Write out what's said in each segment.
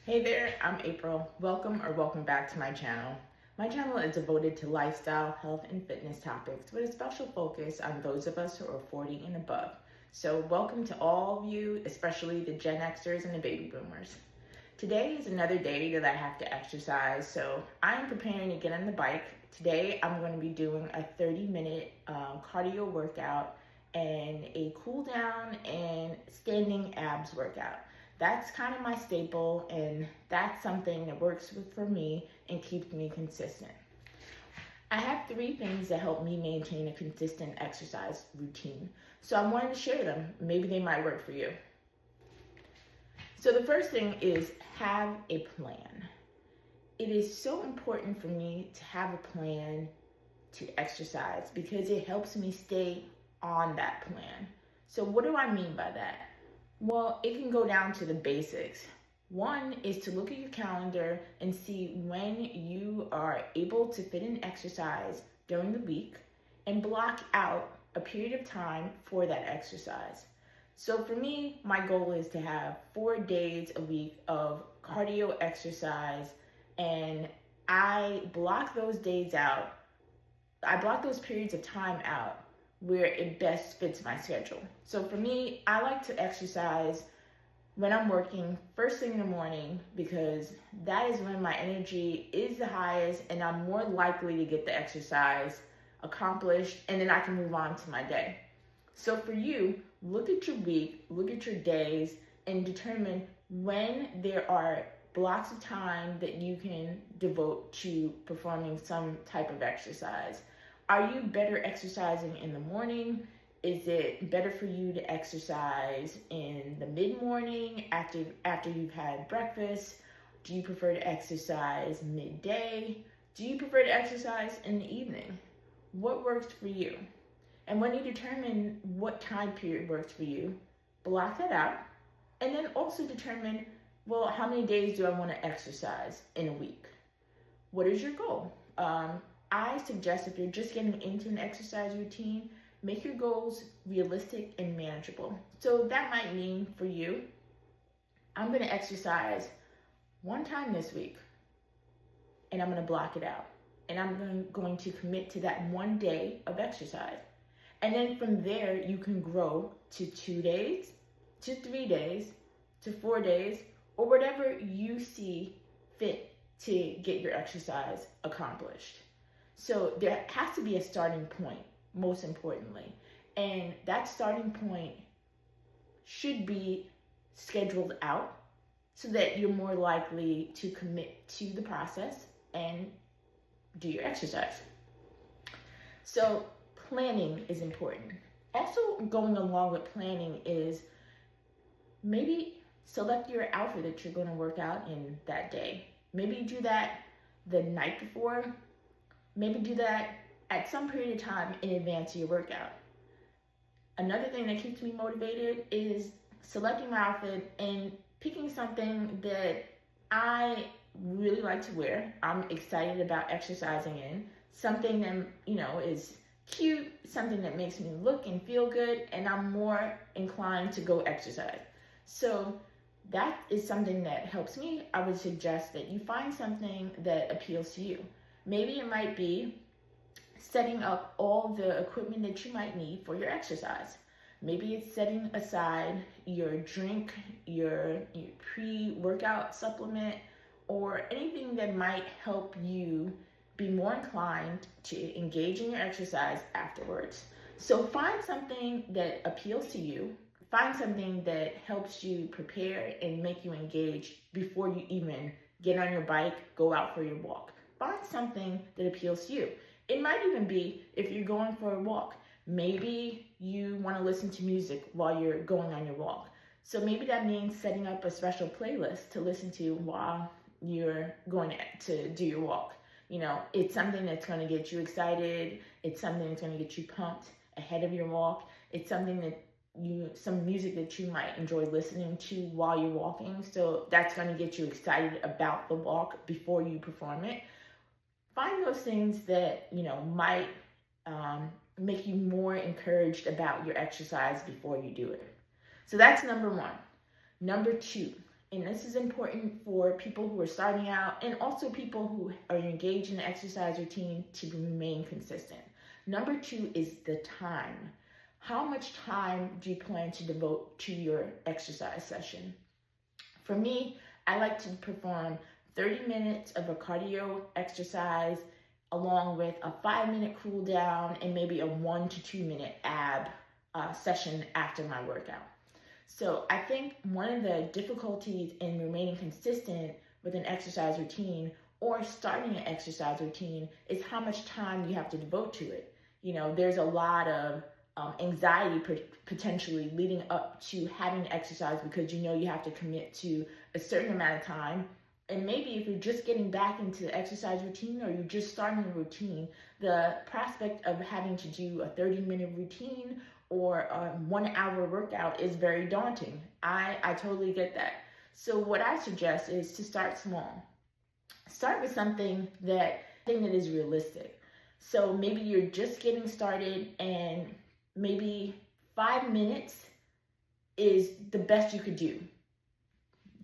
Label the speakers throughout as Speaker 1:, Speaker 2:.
Speaker 1: Hey there, I'm April. Welcome back to my channel. My channel is devoted to lifestyle, health, and fitness topics with a special focus on those of us who are 40 and above. So welcome to all of you, especially the Gen Xers and the baby boomers. Today is another day that I have to exercise, so I'm preparing to get on the bike. Today I'm going to be doing a 30-minute cardio workout and a cool down and standing abs workout. That's kind of my staple, and that's something that works for me and keeps me consistent. I have 3 things that help me maintain a consistent exercise routine, so I wanted to share them. Maybe they might work for you. So the first thing is have a plan. It is so important for me to have a plan to exercise because it helps me stay on that plan. So what do I mean by that? Well, it can go down to the basics. One is to look at your calendar and see when you are able to fit in exercise during the week and block out a period of time for that exercise. So for me, my goal is to have 4 days a week of cardio exercise, and I block those days out. I block those periods of time out where it best fits my schedule. So for me, I like to exercise when I'm working first thing in the morning because that is when my energy is the highest and I'm more likely to get the exercise accomplished, and then I can move on to my day. So for you, look at your week, look at your days, and determine when there are blocks of time that you can devote to performing some type of exercise. Are you better exercising in the morning? Is it better for you to exercise in the mid-morning after you've had breakfast? Do you prefer to exercise midday? Do you prefer to exercise in the evening? What works for you? And when you determine what time period works for you, block that out. And then also determine, well, how many days do I want to exercise in a week? What is your goal? I suggest if you're just getting into an exercise routine, make your goals realistic and manageable. So that might mean for you, I'm going to exercise 1 time this week, and I'm going to block it out. And I'm going to commit to that 1 day of exercise. And then from there, you can grow to 2 days, to 3 days, to 4 days, or whatever you see fit to get your exercise accomplished. So there has to be a starting point, most importantly. And that starting point should be scheduled out so that you're more likely to commit to the process and do your exercise. So planning is important. Also, going along with planning is maybe select your outfit that you're going to work out in that day. Maybe do that the night before. Maybe do that at some period of time in advance of your workout. Another thing that keeps me motivated is selecting my outfit and picking something that I really like to wear. I'm excited about exercising in. Something that, is cute, something that makes me look and feel good, and I'm more inclined to go exercise. So that is something that helps me. I would suggest that you find something that appeals to you. Maybe it might be setting up all the equipment that you might need for your exercise. Maybe it's setting aside your drink, your pre-workout supplement, or anything that might help you be more inclined to engage in your exercise afterwards. So find something that appeals to you. Find something that helps you prepare and make you engage before you even get on your bike, go out for your walk. Find something that appeals to you. It might even be if you're going for a walk. Maybe you want to listen to music while you're going on your walk. So maybe that means setting up a special playlist to listen to while you're going to do your walk. It's something that's going to get you excited. It's something that's going to get you pumped ahead of your walk. It's something that some music that you might enjoy listening to while you're walking. So that's going to get you excited about the walk before you perform it. Find those things that, might make you more encouraged about your exercise before you do it. So that's number 1. Number 2, And this is important for people who are starting out and also people who are engaged in the exercise routine to remain consistent. Number 2 is the time. How much time do you plan to devote to your exercise session? For me, I like to perform 30 minutes of a cardio exercise along with a 5-minute cool down and maybe a 1 to 2 minute ab session after my workout. So I think one of the difficulties in remaining consistent with an exercise routine or starting an exercise routine is how much time you have to devote to it. You know, there's a lot of anxiety potentially leading up to having exercise because you know you have to commit to a certain amount of time. And maybe if you're just getting back into the exercise routine or you're just starting a routine, the prospect of having to do a 30-minute routine or a 1-hour workout is very daunting. I totally get that. So what I suggest is to start small. Start with something that is realistic. So maybe you're just getting started and maybe 5 minutes is the best you could do.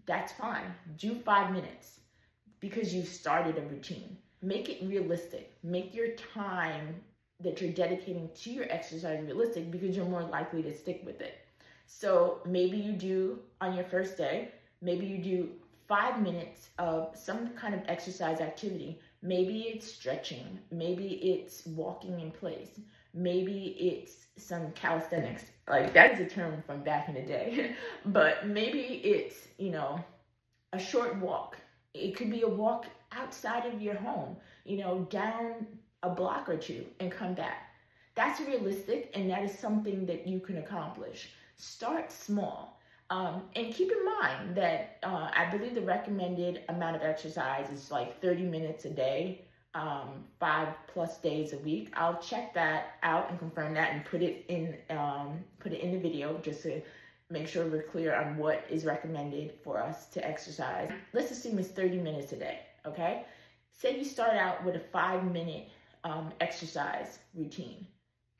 Speaker 1: That's fine. Do 5 minutes because you've started a routine. Make it realistic. Make your time that you're dedicating to your exercise realistic because you're more likely to stick with it. So maybe you do on your first day, maybe you do 5 minutes of some kind of exercise activity. Maybe it's stretching, maybe it's walking in place, maybe it's some calisthenics. Like that is a term from back in the day, but maybe it's, you know, a short walk. It could be a walk outside of your home, you know, down a block or two and come back. That's realistic and that is something that you can accomplish. Start small. And keep in mind that I believe the recommended amount of exercise is like 30 minutes a day, 5+ days a week. I'll check that out and confirm that and put it in the video just to make sure we're clear on what is recommended for us to exercise. Let's assume it's 30 minutes a day, okay? Say you start out with a 5-minute exercise routine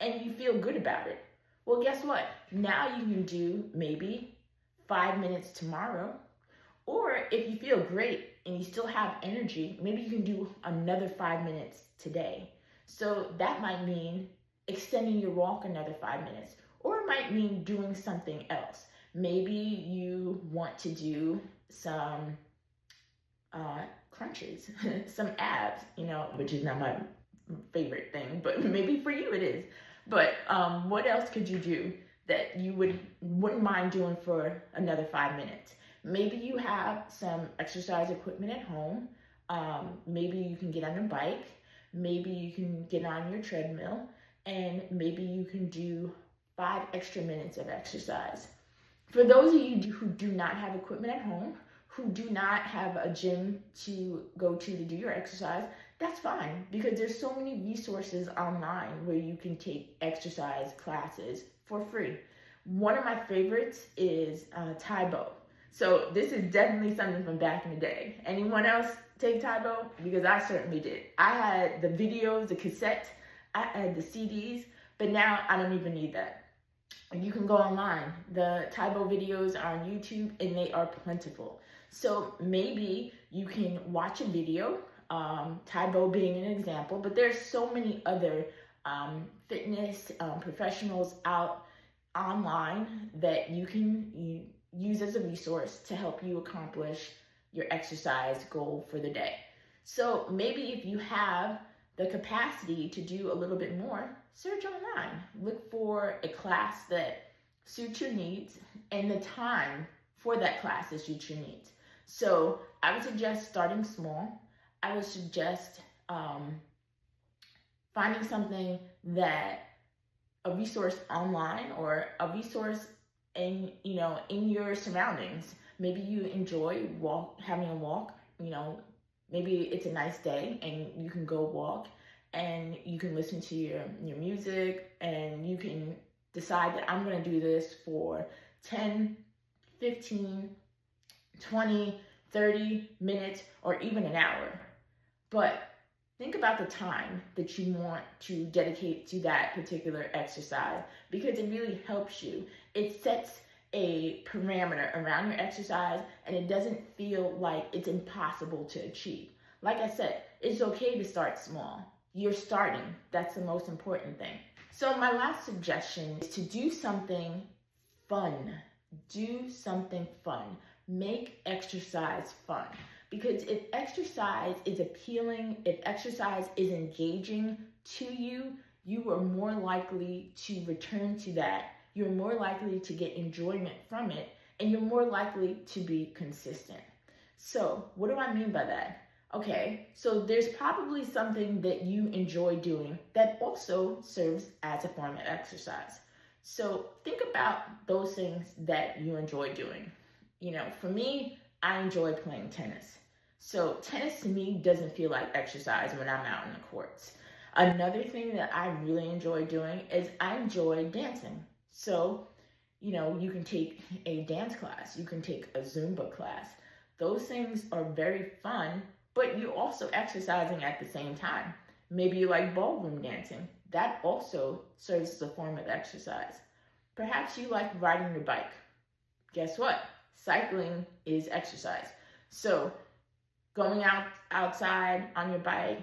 Speaker 1: and you feel good about it. Well, guess what? Now you can do maybe 5 minutes tomorrow, or if you feel great and you still have energy, maybe you can do another 5 minutes today. So that might mean extending your walk another 5 minutes, or it might mean doing something else. Maybe you want to do some crunches, some abs, you know, which is not my favorite thing, but maybe for you it is. But what else could you do that you wouldn't mind doing for another 5 minutes? Maybe you have some exercise equipment at home. Maybe you can get on a bike. Maybe you can get on your treadmill, and maybe you can do 5 extra minutes of exercise. For those of you who do not have equipment at home, who do not have a gym to go to do your exercise, that's fine because there's so many resources online where you can take exercise classes for free. One of my favorites is Tae Bo. So this is definitely something from back in the day. Anyone else take Tae Bo? Because I certainly did. I had the videos, the cassettes, I had the CDs, but now I don't even need that. You can go online. The Tae Bo videos are on YouTube and they are plentiful. So maybe you can watch a video, Tae Bo being an example, but there's so many other fitness professionals out online that you can use as a resource to help you accomplish your exercise goal for the day. So maybe if you have the capacity to do a little bit more, search online. Look for a class that suits your needs and the time for that class that suits your needs. So I would suggest starting small. I would suggest finding something that a resource online or a resource in your surroundings. Maybe you enjoy having a walk. Maybe it's a nice day and you can go walk and you can listen to your music and you can decide that I'm going to do this for 10, 15, 20, 30 minutes, or even an hour. But think about the time that you want to dedicate to that particular exercise because it really helps you. It sets a parameter around your exercise and it doesn't feel like it's impossible to achieve. Like I said, it's okay to start small. You're starting. That's the most important thing. So my last suggestion is to do something fun. Do something fun. Make exercise fun. Because if exercise is appealing, if exercise is engaging to you, you are more likely to return to that. You're more likely to get enjoyment from it, and you're more likely to be consistent. So what do I mean by that? Okay, so there's probably something that you enjoy doing that also serves as a form of exercise. So think about those things that you enjoy doing. For me, I enjoy playing tennis. So tennis to me doesn't feel like exercise when I'm out in the courts. Another thing that I really enjoy doing is I enjoy dancing. So, you can take a dance class, you can take a Zumba class. Those things are very fun, but you're also exercising at the same time. Maybe you like ballroom dancing. That also serves as a form of exercise. Perhaps you like riding your bike. Guess what? Cycling is exercise. So going outside on your bike,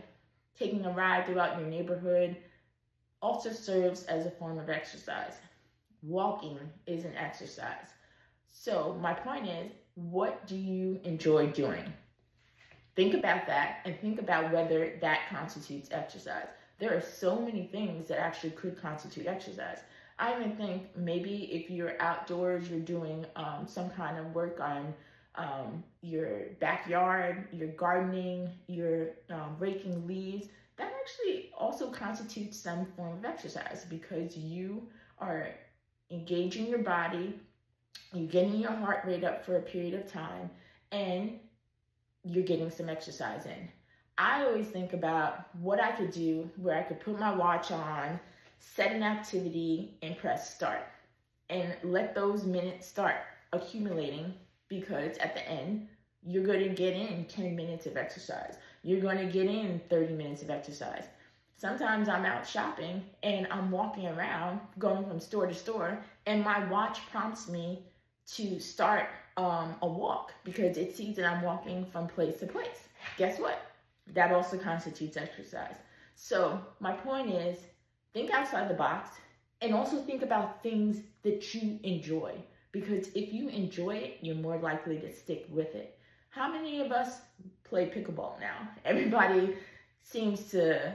Speaker 1: taking a ride throughout your neighborhood also serves as a form of exercise. Walking is an exercise. So my point is, what do you enjoy doing? Think about that and think about whether that constitutes exercise. There are so many things that actually could constitute exercise. I even think maybe if you're outdoors, you're doing some kind of work on your backyard, you're gardening, you're raking leaves, that actually also constitutes some form of exercise because you are engaging your body, you're getting your heart rate up for a period of time, and you're getting some exercise in. I always think about what I could do where I could put my watch on, set an activity, and press start. And let those minutes start accumulating because at the end, you're going to get in 10 minutes of exercise. You're going to get in 30 minutes of exercise. Sometimes I'm out shopping and I'm walking around, going from store to store, and my watch prompts me to start a walk because it sees that I'm walking from place to place. Guess what? That also constitutes exercise. So my point is, think outside the box and also think about things that you enjoy. Because if you enjoy it, you're more likely to stick with it. How many of us play pickleball now? Everybody seems to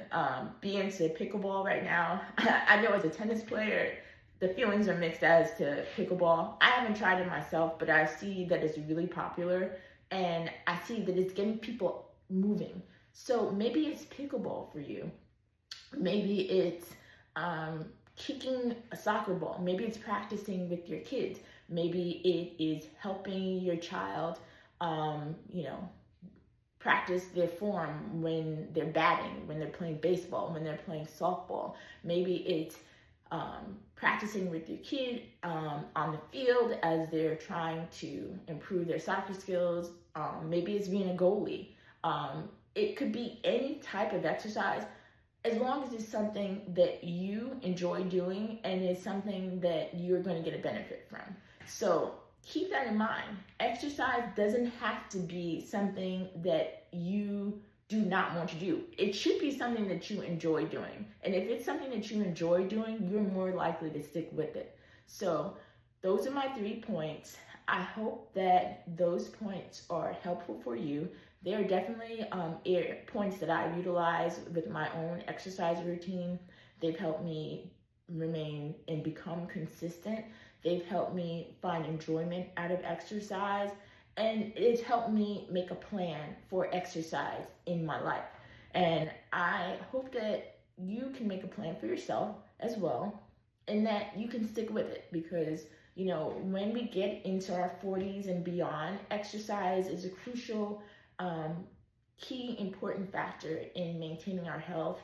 Speaker 1: be into pickleball right now. I know as a tennis player, the feelings are mixed as to pickleball. I haven't tried it myself, but I see that it's really popular and I see that it's getting people moving. So maybe it's pickleball for you. Maybe it's kicking a soccer ball. Maybe it's practicing with your kids. Maybe it is helping your child, practice their form when they're batting, when they're playing baseball, when they're playing softball. Maybe it's practicing with your kid on the field as they're trying to improve their soccer skills. Maybe it's being a goalie. It could be any type of exercise as long as it's something that you enjoy doing and is something that you're going to get a benefit from. So keep that in mind. Exercise doesn't have to be something that you do not want to do. It should be something that you enjoy doing. And if it's something that you enjoy doing, you're more likely to stick with it. So those are my 3 points. I hope that those points are helpful for you. They are definitely points that I utilize with my own exercise routine. They've helped me remain and become consistent. They've helped me find enjoyment out of exercise. And it's helped me make a plan for exercise in my life. And I hope that you can make a plan for yourself as well and that you can stick with it because, when we get into our 40s and beyond, exercise is a crucial, key, important factor in maintaining our health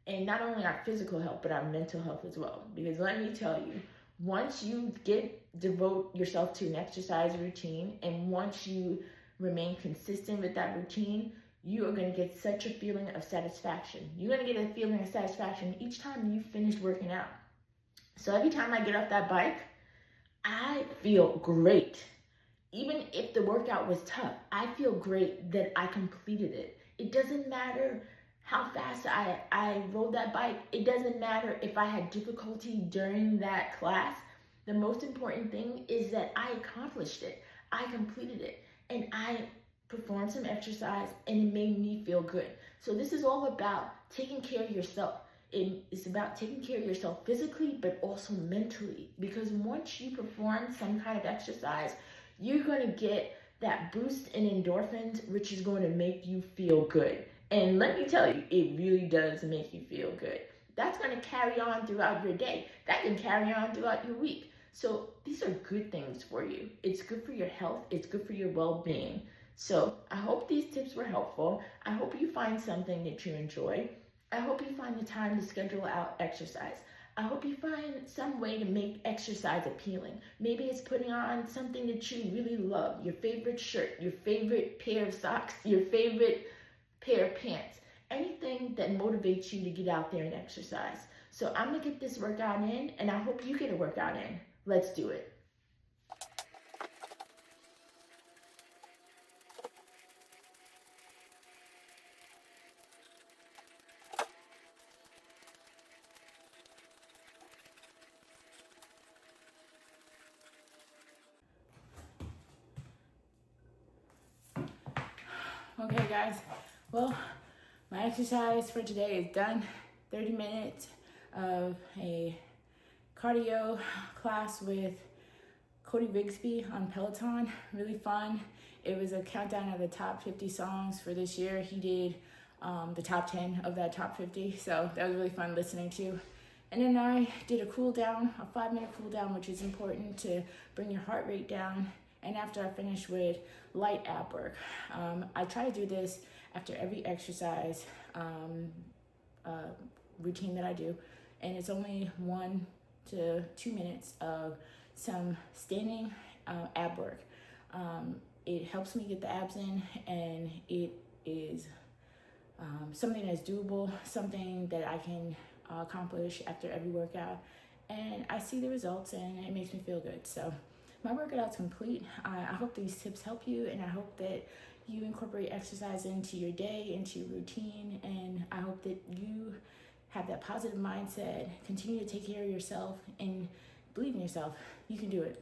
Speaker 1: and not only our physical health, but our mental health as well. Because let me tell you, once you devote yourself to an exercise routine and once you remain consistent with that routine, you are going to get such a feeling of satisfaction. You're going to get a feeling of satisfaction each time you finish working out. So every time I get off that bike, I feel great. Even if the workout was tough, I feel great that I completed it. It doesn't matter how fast I rode that bike. It doesn't matter if I had difficulty during that class. The most important thing is that I accomplished it. I completed it. And I performed some exercise and it made me feel good. So this is all about taking care of yourself. It's about taking care of yourself physically, but also mentally. Because once you perform some kind of exercise, you're going to get that boost in endorphins, which is going to make you feel good. And let me tell you, it really does make you feel good. That's going to carry on throughout your day. That can carry on throughout your week. So these are good things for you. It's good for your health. It's good for your well-being. So I hope these tips were helpful. I hope you find something that you enjoy. I hope you find the time to schedule out exercise. I hope you find some way to make exercise appealing. Maybe it's putting on something that you really love, your favorite shirt, your favorite pair of socks, your favorite pair of pants, anything that motivates you to get out there and exercise. So I'm gonna get this workout in, and I hope you get a workout in. Let's do it. Okay guys, well, my exercise for today is done. 30 minutes of a cardio class with Cody Bigsby on Peloton. Really fun. It was a countdown of the top 50 songs for this year. He did the top 10 of that top 50, so that was really fun listening to. And then I did a cool down, a 5-minute cool down, which is important to bring your heart rate down. And after I finish with light ab work, I try to do this after every exercise routine that I do. And it's only 1 to 2 minutes of some standing ab work. It helps me get the abs in, and it is something that's doable, something that I can accomplish after every workout. And I see the results and it makes me feel good. So my workout's complete. I hope these tips help you, and I hope that you incorporate exercise into your day, into your routine, and I hope that you have that positive mindset, continue to take care of yourself, and believe in yourself. You can do it.